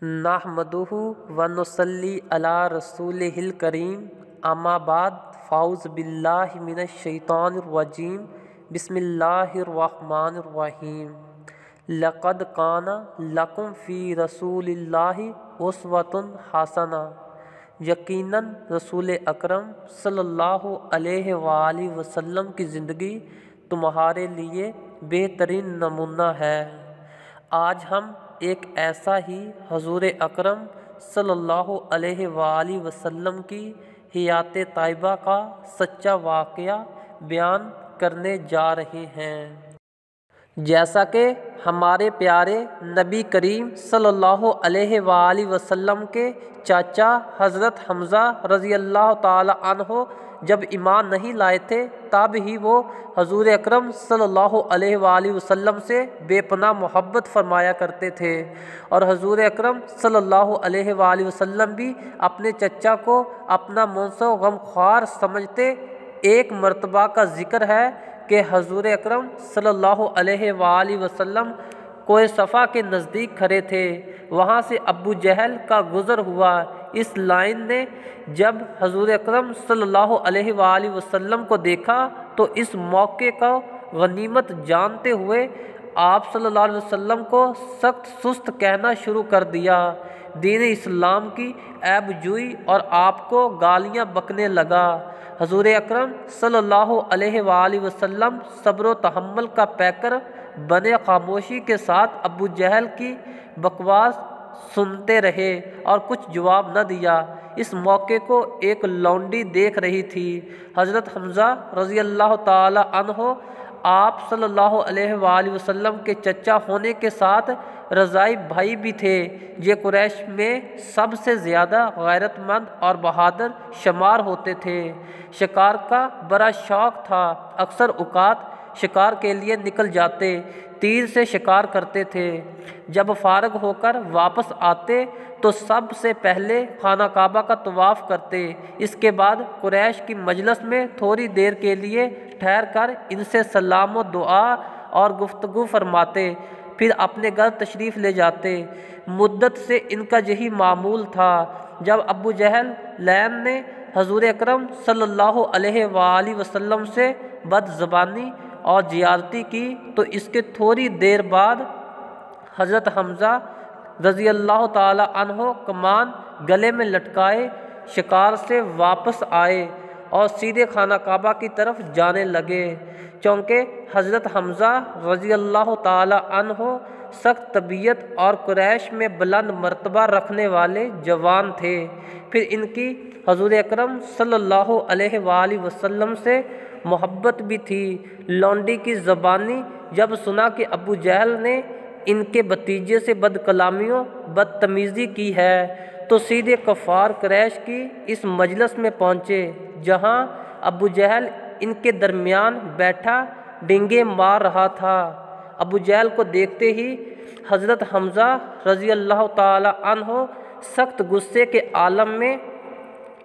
نحمدہ و نصلی علی رسولہ کریم، اما بعد، فاعوذ باللہ من الشیطان الرجیم، بسم اللہ الرحمن الرحیم۔ لقد کان لکم فی رسول اللہ اسوۃ حسنہ، یقیناً رسول اکرم صلی اللہ علیہ وآلہ وسلم کی زندگی تمہارے لیے بہترین نمونہ ہے۔ آج ہم ایک ایسا ہی حضور اکرم صلی اللہ علیہ وآلہ وسلم کی حیات طیبہ کا سچا واقعہ بیان کرنے جا رہے ہیں۔ جیسا کہ ہمارے پیارے نبی کریم صلی اللہ علیہ وآلہ وسلم کے چاچا حضرت حمزہ رضی اللہ تعالی عنہ جب ایمان نہیں لائے تھے، تب ہی وہ حضور اکرم صلی اللہ علیہ وآلہ وسلم سے بے پناہ محبت فرمایا کرتے تھے، اور حضور اکرم صلی اللہ علیہ وآلہ وسلم بھی اپنے چچا کو اپنا منصب و غمخوار سمجھتے۔ ایک مرتبہ کا ذکر ہے کہ حضور اکرم صلی اللہ علیہ وآلہ وسلم کوہ صفا کے نزدیک کھڑے تھے، وہاں سے ابو جہل کا گزر ہوا۔ اس لائن نے جب حضور اکرم صلی اللہ علیہ وآلہ وسلم کو دیکھا تو اس موقع کو غنیمت جانتے ہوئے آپ صلی اللہ علیہ وسلم کو سخت سست کہنا شروع کر دیا، دین اسلام کی عیب جوئی، اور آپ کو گالیاں بکنے لگا۔ حضور اکرم صلی اللہ علیہ وآلہ وسلم صبر و تحمل کا پیکر بنے خاموشی کے ساتھ ابو جہل کی بکواس سنتے رہے اور کچھ جواب نہ دیا۔ اس موقع کو ایک لونڈی دیکھ رہی تھی۔ حضرت حمزہ رضی اللہ تعالی عنہ آپ صلی اللہ علیہ وآلہ وسلم کے چچا ہونے کے ساتھ رضائی بھائی بھی تھے۔ یہ قریش میں سب سے زیادہ غیرت مند اور بہادر شمار ہوتے تھے۔ شکار کا بڑا شوق تھا، اکثر اوقات شکار کے لیے نکل جاتے، تیر سے شکار کرتے تھے۔ جب فارغ ہو کر واپس آتے تو سب سے پہلے خانہ کعبہ کا طواف کرتے، اس کے بعد قریش کی مجلس میں تھوڑی دیر کے لیے ٹھہر کر ان سے سلام و دعا اور گفتگو فرماتے، پھر اپنے گھر تشریف لے جاتے۔ مدت سے ان کا یہی معمول تھا۔ جب ابو جہل لعین نے حضور اکرم صلی اللہ علیہ وآلہ وسلم سے بد زبانی اور زیادتی کی تو اس کے تھوڑی دیر بعد حضرت حمزہ رضی اللہ تعالی عنہ کمان گلے میں لٹکائے شکار سے واپس آئے اور سیدھے خانہ کعبہ کی طرف جانے لگے۔ چونکہ حضرت حمزہ رضی اللہ تعالی عنہ سخت طبیعت اور قریش میں بلند مرتبہ رکھنے والے جوان تھے، پھر ان کی حضور اکرم صلی اللہ علیہ وآلہ وسلم سے محبت بھی تھی۔ لونڈی کی زبانی جب سنا کہ ابو جہل نے ان کے بھتیجے سے بد کلامی و بدتمیزی کی ہے تو سیدھے کفار قریش کی اس مجلس میں پہنچے، جہاں ابو جہل ان کے درمیان بیٹھا ڈنگے مار رہا تھا۔ ابو جہل کو دیکھتے ہی حضرت حمزہ رضی اللہ تعالی عنہ سخت غصے کے عالم میں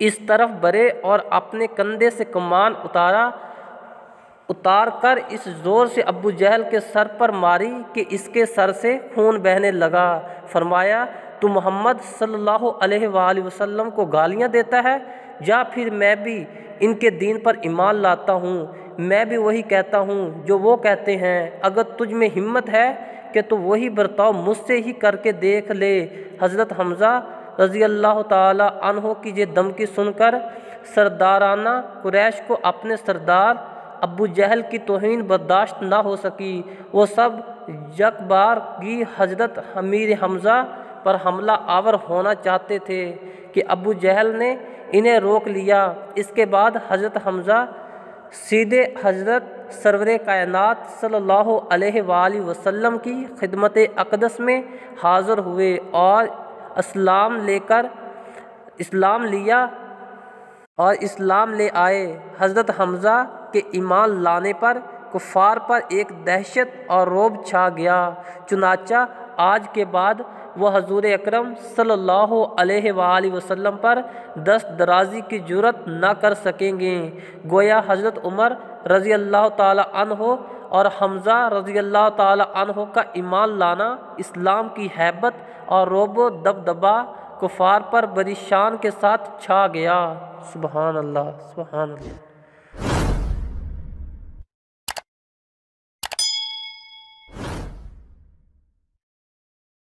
اس طرف بڑھے اور اپنے کندھے سے کمان اتار کر اس زور سے ابو جہل کے سر پر ماری کہ اس کے سر سے خون بہنے لگا۔ فرمایا، تو محمد صلی اللہ علیہ وآلہ وسلم کو گالیاں دیتا ہے؟ جا، پھر میں بھی ان کے دین پر ایمان لاتا ہوں، میں بھی وہی کہتا ہوں جو وہ کہتے ہیں۔ اگر تجھ میں ہمت ہے کہ تو وہی برتاؤ مجھ سے ہی کر کے دیکھ لے۔ حضرت حمزہ رضی اللہ تعالی عنہ کی یہ دھمکی سن کر سردارانہ قریش کو اپنے سردار ابو جہل کی توہین برداشت نہ ہو سکی۔ وہ سب یک بارگی حضرت امیر حمزہ پر حملہ آور ہونا چاہتے تھے کہ ابو جہل نے انہیں روک لیا۔ اس کے بعد حضرت حمزہ سیدھے حضرت سرور کائنات صلی اللہ علیہ وآلہ وسلم کی خدمت اقدس میں حاضر ہوئے اور اسلام لے آئے۔ حضرت حمزہ کے ایمان لانے پر کفار پر ایک دہشت اور رعب چھا گیا، چنانچہ آج کے بعد وہ حضور اکرم صلی اللہ علیہ وآلہ وسلم پر دست درازی کی جرأت نہ کر سکیں گے۔ گویا حضرت عمر رضی اللہ تعالی عنہ اور حمزہ رضی اللہ تعالی عنہ کا ایمان لانا اسلام کی ہیبت اور رعب و دبدبا کفار پر بڑی شان کے ساتھ چھا گیا۔ سبحان اللہ، سبحان اللہ۔